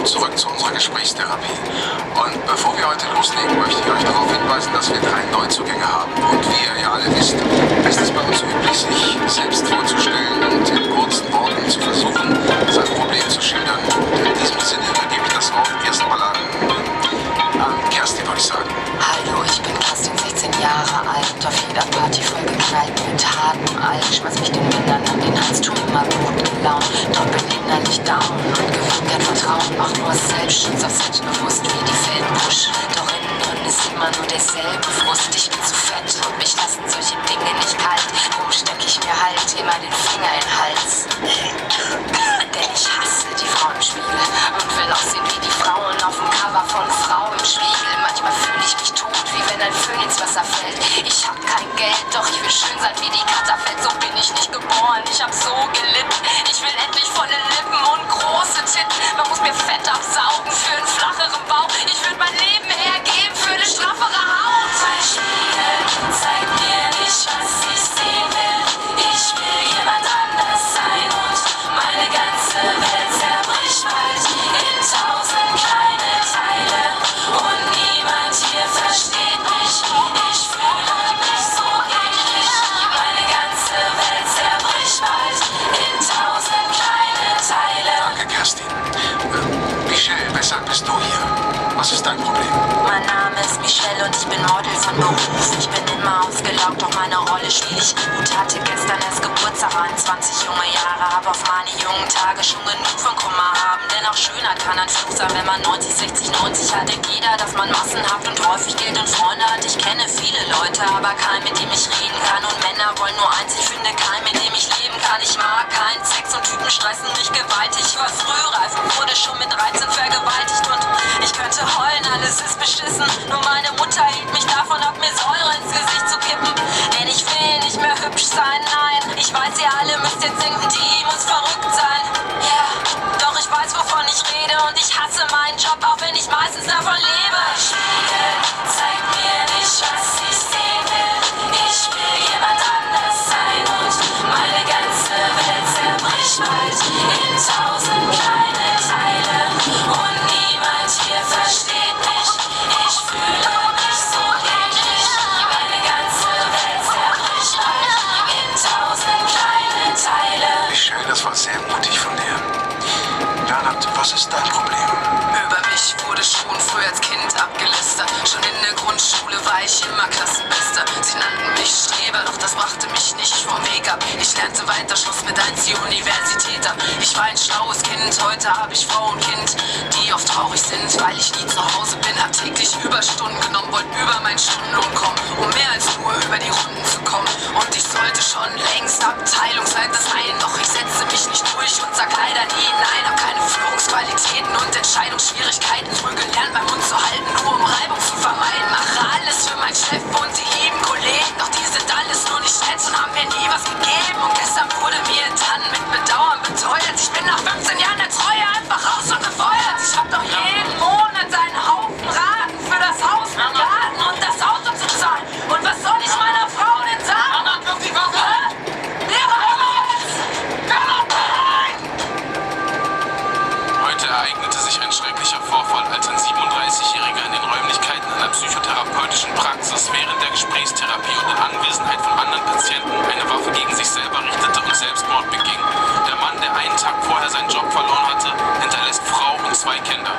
Zurück zu unserer Gesprächstherapie. Und bevor wir heute loslegen, möchte ich euch darauf hinweisen, dass wir 3 Neuzugänge haben. Und wie ihr ja alle wisst, ist es bei uns üblich, sich selbst vorzustellen und in kurzen Worten zu versuchen, sein Problem zu schildern. Und in diesem Sinne übergebe ich das Wort erstmal an Kerstin, würde ich sagen. Hallo, ich bin Kerstin, 16 Jahre alt und auf jeder Party vollgeknallt mit hartem Alk. Schmeiß mich den Männern an den Hals, tu immer gut gelaunt, doch bin innerlich down und gewinnt kein Vertrauen. Mach nur Selbstschutz, auf selbstbewusst wie die Feldbusch. Doch innen drin ist immer nur derselbe Frust. Ich bin zu fett und mich lassen solche Dinge nicht kalt. Drum steck ich mir halt immer den Finger in den Hals. Denn ich hasse die Frauen im Spiegel und will aussehen wie die Frauen auf dem Cover von Frau im Spiegel. Manchmal fühle ich mich tot, wie wenn ein Föhn ins Wasser fällt. Ich hab kein Geld, doch ich will schön sein wie die Katterfeld. So bin ich nicht geboren, ich hab so gelitten. Ich will endlich volle Lippen und große Titten. Man muss mir Fett absaugen für einen flacheren Bauch. Ich würde mein Leben hergeben für eine straffere Haut. Mein Spiegel zeigt mir nicht, was ich sehen will. Ich will jemand anders sein und meine ganze Welt zerbricht bald in 1000 kleine Teile. Und niemand hier versteht mich. Ich fühle mich so ähnlich. Meine ganze Welt zerbricht bald in 1000 kleine Teile. Danke, Kerstin. Michelle, weshalb bist du hier? Was ist dein Problem? Mein Name ist Michelle und ich bin Model von Beruf. Ich bin immer ausgelaugt, doch meine Rolle spiele ich gut. Hatte gestern erst Geburtstag, 21 junge Jahre. Hab auf meine jungen Tage schon genug von Kummer haben. Denn auch Schönheit kann ein Fluch sein, wenn man 90, 60, 90 hat. Denkt jeder, dass man massenhaft und häufig Geld und Freunde hat. Ich kenne viele Leute, aber keinen, mit dem ich reden kann. Und Männer wollen nur eins, ich finde keinen, mit dem ich leben kann. Ich mag keinen Sex und Typen stressen mich gewaltig. Ich war frühreif und wurde schon mit 13 vergewaltigt. Und ich könnte heulen, alles ist beschissen. Nur meine Mutter hielt mich davon ab, mir Säure ins Gesicht zu kippen. Denn ich will nicht mehr hübsch sein, nein. Ich weiß, ihr alle müsst jetzt denken, die muss verrückt sein. Ja, yeah. Doch ich weiß, wovon ich rede. Und ich hasse meinen Job, auch wenn ich meistens davon lebe. Mein Spiegel zeigt mir nicht, was ich sehen will. Ich will jemand anders sein und meine ganze Welt zerbricht bald in 1000 kleine Teile. Und niemand hier versteht mich. Ich fühle mich so ähnlich. Meine ganze Welt zerbricht bald in 1000 kleine Teile. Michelle, das war sehr mutig von dir. Bernhard, was ist dein Problem? Über mich wurde schon früh als Kind abgelästert. Schon in der Grundschule war ich immer Klassenbester. Sie nannten mich Streber, doch das brachte mich nicht vom Weg ab. Ich lernte weiter, schloss mit 1 die Universität ab. Ich war ein schlaues Kind, heute habe ich Frau und Kind, die oft traurig sind, weil ich nie zu Hause bin. Hab täglich Überstunden genommen, wollte über meinen Stundenlohn kommen, um mehr als nur über die Runden zu kommen. Und ich sollte schon längst Abteilungsleiter sein, doch ich setze mich nicht durch und sag leider nie nein. Hab keine Führungsqualitäten und Entscheidungsschwierigkeiten. Früh gelernt, meinen Mund zu halten, nur um Reibung zu vermeiden. Mache alles für meinen Chef und die lieben Kollegen, doch die sind alles nur nicht nett und haben mir nie was gegeben. Und gestern wurde mir dann mit Bedauern beteuert, ich bin nach 15 Jahren der Treue einfach raus und gefeuert. Ich hab doch jeden Monat einen Haufen Raten für das Haus mit Garten und das Auto zu zahlen. Und was soll ich meiner Frau denn sagen? Heute ereignete sich ein schrecklicher Vorfall, als ein 37-Jähriger in den Räumlichkeiten einer psychotherapeutischen Praxis während der Gesprächstherapie und in Anwesenheit von anderen Patienten eine Waffe gegen sich selber richtete und Selbstmord beging. Der Mann, der einen Tag vorher seinen Job verloren hatte, hinterlässt Frau und 2 Kinder.